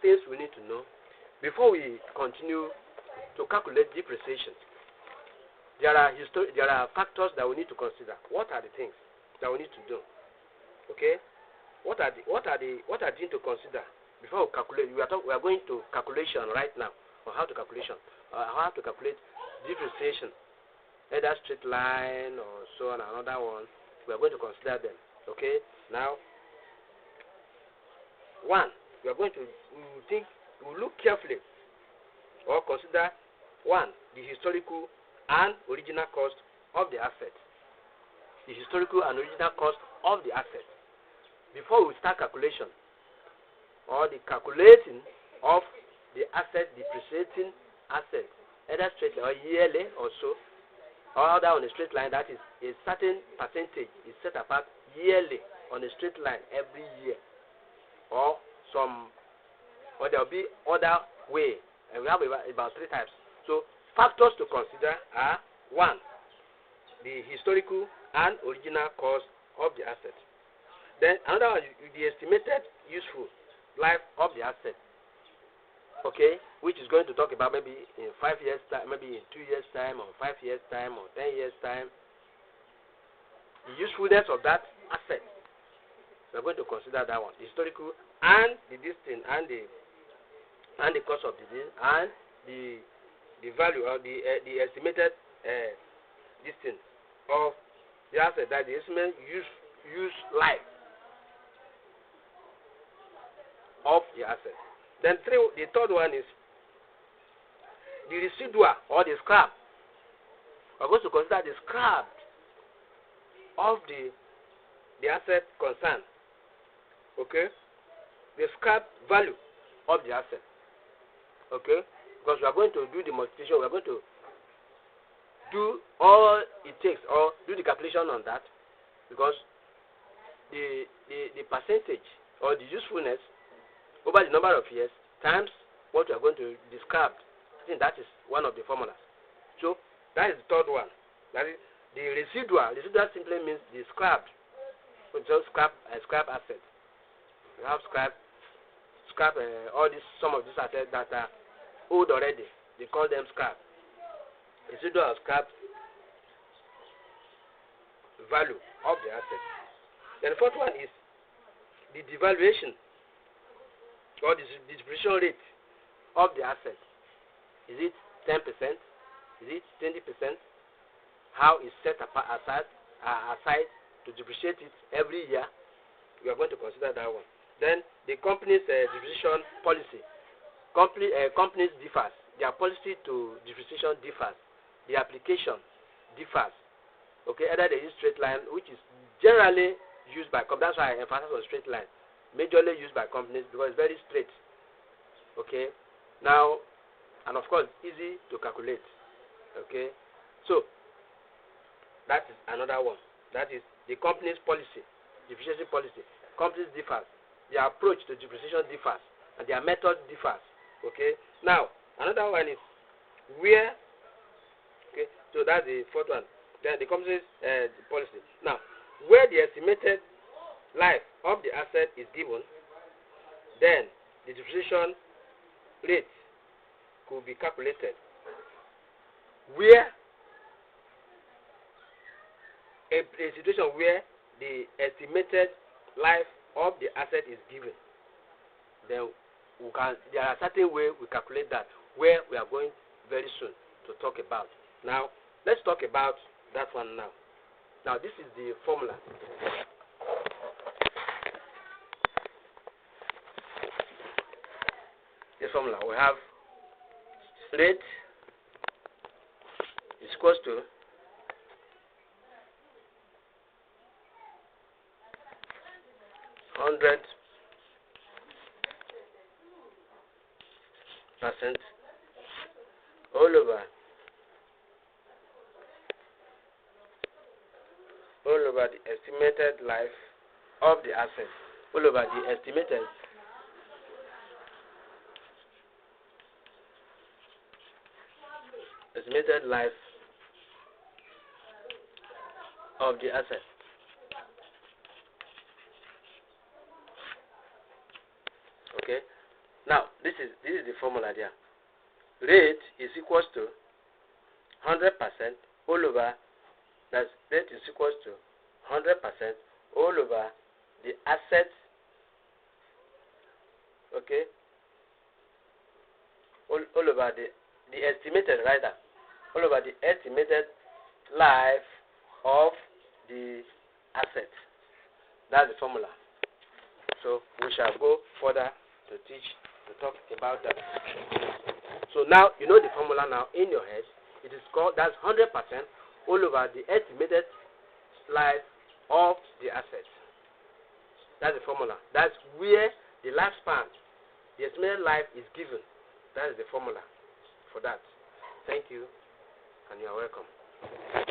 things we need to know before we continue to calculate depreciation. There are factors that we need to consider. What are the things that we need to do? Okay, what are things to consider before we calculate? We are going to calculation right now on how to calculate depreciation, either straight line or so on. Another one, we are going to consider them. Okay, now one, we are going to look carefully or consider one, the historical and original cost of the asset. The historical and original cost of the asset. Before we start calculation or the calculating of the asset, depreciating asset, either straight or yearly or so, or other on a straight line, that is a certain percentage is set apart yearly on a straight line every year, or there will be other way, and we have about three types. So factors to consider are one, the historical and original cost of the asset. Then another one, the estimated useful life of the asset. Okay, which is going to talk about maybe in 5 years time, maybe in 2 years time, or 5 years time, or 10 years time. The usefulness of that asset. We are going to consider that one, the historical and the distance and the cost of the deal and the value or the estimated distance of the asset, that the estimated use life of the asset. Then the third one is the residual or the scrap. We're going to consider the scrap of the asset concerned. Okay, the scrap value of the asset. Okay, because we are going to do the multiplication, we are going to do all it takes or do the calculation on that, because the percentage or the usefulness over the number of years times what we are going to describe. I think that is one of the formulas. So that is the third one. That is the residual. Residual simply means the scrap. So scrap asset. We have scrap some of these assets that are old already. They call them scrap. Residual scrap value of the asset. Then the fourth one is the devaluation or the depreciation rate of the asset. Is it 10%? Is it 20%? How is set aside to depreciate it every year? We are going to consider that one. Then the company's depreciation policy. Companies differs. Their policy to depreciation differs. The application differs. Okay, either they use straight line, which is generally used by companies. That's why I emphasize on straight line. Majorly used by companies because it's very straight. Okay, now, and of course, easy to calculate. Okay, so that is another one. That is the company's policy, depreciation policy. Companies differs. Their approach to depreciation differs, and their method differs. Okay, now another one is where. Okay, so that's the fourth one. Then the company's policy. Now, where the estimated life of the asset is given, then the depreciation rate could be calculated. Where a situation where the estimated life of the asset is given, then there are certain ways we calculate that, where we are going very soon to talk about. Now, let's talk about that one now. Now, this is the formula. The formula, we have rate is equals to %100 all over the estimated life of the asset, all over the estimated life of the asset. Okay, Now, this is the formula there. Rate is equals to 100% all over. That's rate is equals to 100% all over the assets. Okay. All over the estimated all over the estimated life of the asset. That's the formula. So we shall go further to talk about that. So now you know the formula now in your head. It is called, that's 100% all over the estimated life of the asset. That's the formula. That's where the lifespan, the estimated life is given. That is the formula for that. Thank you, and you are welcome.